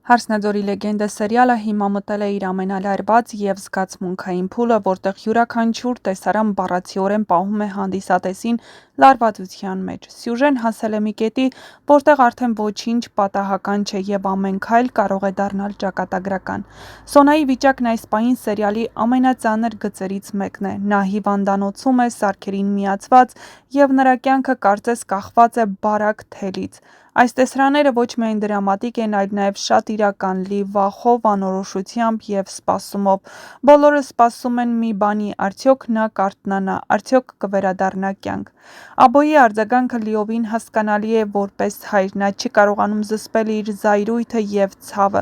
Հարսնաձորի լեգենդը սերիալը հիմա մտել է իր ամենալայրված և զգացմունքային փուլը, որտեղ յուրաքանչյուր տեսարան բառացիորեն պահում է հանդիսատեսին լարվածության մեջ։ Սյուժեն հասել է մի կետի, որտեղ արդեն ոչինչ պատահական չէ և ամեն քայլ կարող է դառնալ ճակատագրական։ Սոնայի վիճակն այս պահին սերիալի ամենածանր գծերից մեկն է։ Նա հիվանդանոցում է, սարքերին միացված, և նրա կյանքը կարծես կախված է բարակ թելից։ Այս տեսարանները ոչ միայն դրամատիկ են, այլ նաև շատ իրական, լի վախով, անորոշությամբ և սպասումով։ Բոլորը սպասում են մի բանի՝ արդյոք նա կարթնանա, արդյոք կվերադառնա կյանք։ Աբոյի արձագանքը լիովին հասկանալի է որպես հայր, նա չի կարողանում զսպել իր զայրույթը և ցավը։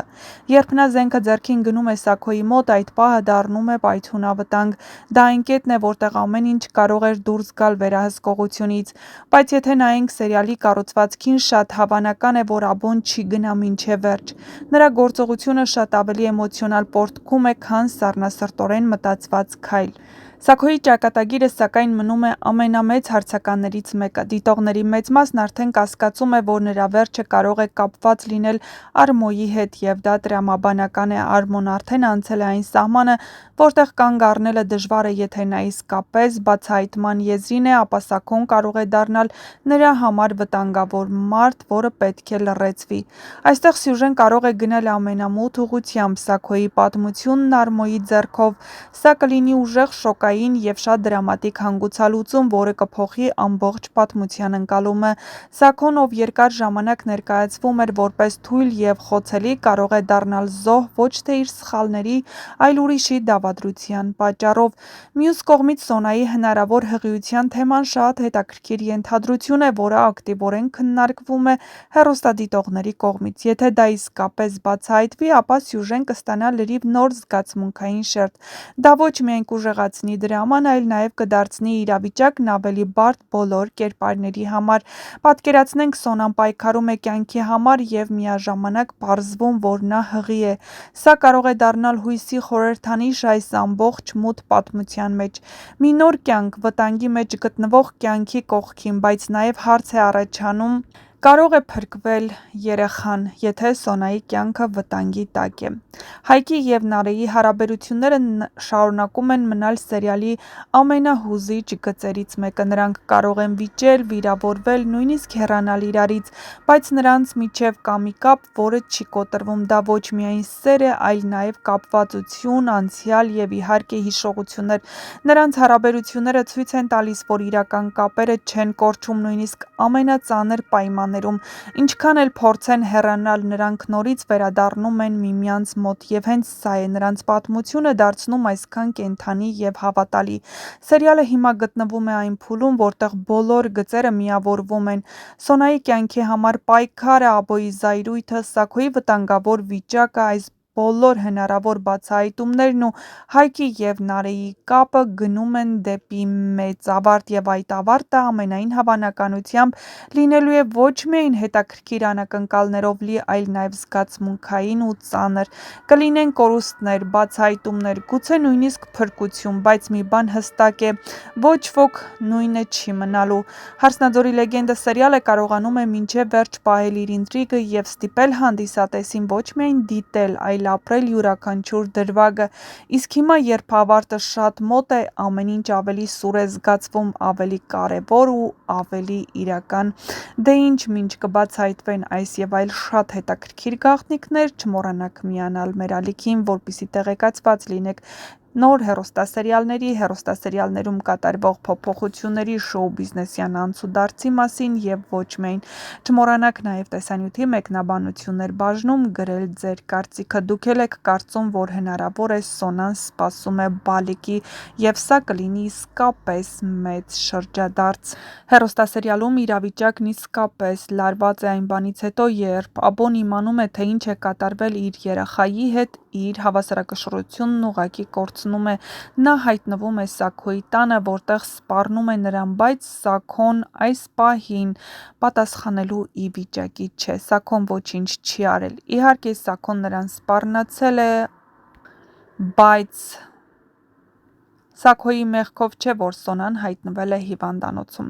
Երբ նա զենքը ձեռքին գնում է Սաքոյի մոտ, այդ պահը դառնում է պայթյունավտանգ։ Դա այն կետն է, որտեղ ամեն ինչ կարող էր դուրս գալ վերահսկողությունից։ Բայց եթե նայենք սերիալի կառուցվածքին, շատ հավանական է, որ Աբոն չի գնա մինչև վերջ։ Նրա գործողությունը շատ ավելի էմոցիոնալ պոռթկում է, քան սառնասրտորեն մտածված քայլ։ Սաքոյի ճակատագիրը, սակայն, մնում է ամենամեծ հարցականներից մեկը։ Դիտողների մեծ մասն արդեն կասկածում է, որ նրա վերջը կարող է կապված լինել Արմոյի հետ, և դա տրամաբանական է։ Արմոն արդեն անցել է այն սահմանը, որտեղ կանգ առնելը դժվար է, եթե նա իսկապես բացահայտման եզրին է, ապա Սաքոն կարող է դառնալ նրա համար վտանգավոր մարդ, որը պետք է լռեցվի։ Այստեղ սյուժեն կարող է գնալ ամենամութ ուղղությամբ։ Սաքոյի պատմությունն Արմոյի ձեռքով։ Սա կլինի ուժեղ, շոկային և շատ դրամատիկ հանգուցալուծում, որը կփոխի ամբողջ պատմության ընկալումը։ Սաքոն, ով երկար ժամանակ ներկայացվում էր որպես թույլ և խոցելի, կարող է դառնալ զոհ ոչ թե իր սխալների, այլ ուրիշի դավադրության պատճառով։ Մյուս կողմից, Սոնայի հնարավոր հղիության թեման շատ հետաքրքիր ենթադրություն է, որը ակտիվորեն քննարկվում է հեռուստադիտողների կողմից։ Եթե դա իսկապես բացահայտվի, ապա սյուժեն կստանա լրիվ նոր զգացմունքային շերտ։ Դա ոչ միայն կուժեղացնի դրաման, այլ նաև կդարձնի իրավիճակն ավելի բարդ բոլոր կերպարների համար։ Պատկերացնենք՝ Սոնան պայքարում է կյանքի համար, և միաժամանակ պարզվում, որ նա հղի է։ Սա կարող է դառնալ հույսի խորհրդանիշ այս ամբողջ մութ պատմության մեջ։ Մի նոր կյանք՝ վտանգի մեջ գտնվող կյանքի կողքին։ Բայց նաև հարց է առաջանում. կարո՞ղ է փրկվել երեխան, եթե Սոնայի կյանքը վտանգի տակ է։ Հայկի և Նարեի հարաբերությունները շարունակում են մնալ սերիալի ամենահուզիչ գծերից մեկը։ Նրանք կարող են վիճել, վիրավորվել, նույնիսկ հեռանալ իրարից, բայց նրանց միջև կա մի կապ, որը չի կոտրվում։ Դա ոչ միայն սեր է, այլ նաև կապվածություն, անցյալ և, իհարկե, հիշողություններ։ Նրանց հարաբերությունները ցույց են տալիս, որ իրական կապերը չեն կորչում նույնիսկ ամենածանր պայմաններում։ Ինչքան էլ փորձեն հեռանալ, նրանք նորից վերադառնում են միմյանց մոտ, և հենց սա է նրանց պատմությունը դարձնում այսքան կենդանի և հավատալի։ Սերիալը հիմա գտնվում է այն փուլում, որտեղ բոլոր գծերը միավորվում են։ Սոնայի կյանքի համար պայքարը, Աբոյի զայրույթը, Սաքոյի վտանգավոր վիճակը, այս բոլոր հնարավոր բացահայտումներն ու Հայկի և Նարեի կապը գնում են դեպի մեծ ավարտ, և այդ ավարտը ամենայն հավանականությամբ լինելու է ոչ միայն հետաքրքիր անակնկալներով լի, այլ նաև զգացմունքային ու ծանր։ Կլինեն կորուստներ, բացահայտումներ, գուցե նույնիսկ փրկություն, բայց մի բան հստակ է՝ ոչ ոք նույնը չի մնալու։ Հարսնաձորի լեգենդը սերիալը կարողանում է մինչև վերջ պահել իր ինտրիգը և ստիպել հանդիսատեսին ոչ միայն դիտել, այլ ապրել յուրաքանչյուր դրվագը։ Իսկ հիմա, երբ ավարտը շատ մոտ է, ամեն ինչ ավելի սուր է զգացվում, ավելի կարևոր ու ավելի իրական։ Դե ինչ, մինչ կբացահայտվեն այս և այլ շատ հետաքրքիր գաղտնիքներ, չմոռանաք միանալ մեր ալիքին, որպեսզի տեղեկացված լինեք նոր հեռուստասերիալների, հեռուստասերիալներում կատարվող փոփոխությունների, շոու-բիզնեսյան անցուդարձի մասին և ոչ միայն։ Չմոռանաք նաև տեսանյութի մեկնաբանություններ բաժնում գրել ձեր կարծիքը։ Դուք էլ եք կարծում, որ հնարավոր է Սոնան սպասում է Բալիկի, և սա կլինի իսկապես մեծ շրջադարձ։ Հեռուստասերիալում իրավիճակն իսկապես լարված է այն բանից հետո, երբ Աբոն իմանում է, թե ինչ է կատարվել իր երեխայի հետ, իր հավասարակշռությունն ուղղակի կորցնում է։ Նա հայտնվում է Սաքոյի տանը, որտեղ սպառնում է նրան, բայց Սաքոն այս պահին պատասխանելու ի վիճակի չէ։ Սաքոն ոչինչ չի արել։ Իհարկե, Սաքոն նրան սպառնացել է, բայց Սաքոյի մեղքով չէ, որ Սոնան հայտնվել է հիվանդանոցում։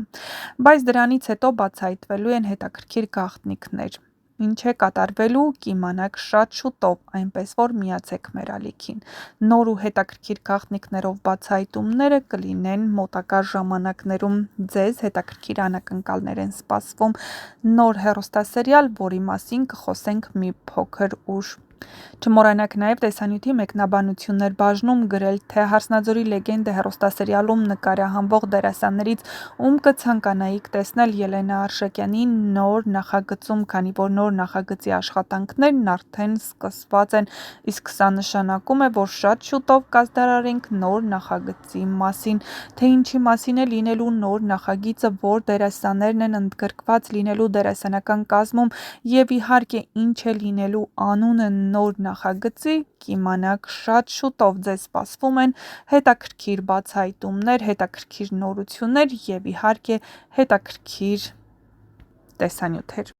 Բայց դրանից հետո բացահայտվելու են հետաքրքիր գաղտնիքներ։ Ինչ է կատարվելու, կիմանաք շատ շուտով, այնպես որ միացեք մեր ալիքին։ Նոր ու հետաքրքիր գաղտնիքներով բացահայտումները կլինեն մոտակա ժամանակներում։ Ձեզ հետաքրքիր անակնկալներ են սպասվում։ Նոր հեռուստասերիալ, որի մասին կխոսենք մի փոքր ուշ։ Չմոռանաք նաև տեսանյութի մեկնաբանություններ բաժնում գրել, թե Հարսնաձորի լեգենդը հեռուստասերիալում նկարահանվող դերասաններից ում կցանկանայիք տեսնել Ելենա Արշակյանի նոր նախագծում, քանի որ նոր նախագծի աշխատանքներն արդեն սկսված են, իսկ սա նշանակում է, որ շատ շուտով կհայտարարենք նոր նախագծի մասին, թե ինչի մասին է լինելու նոր նախագիծը, որ դերասաններն են ընդգրկված լինելու դերասանական կազմում և իհարկե ինչ է լինելու անունը նոր նախագծի, կիմանաք շատ շուտով։ Ձեզ սպասվում են հետաքրքիր բացահայտումներ, հետաքրքիր նորություններ և իհարկե հետաքրքիր տեսանյութեր։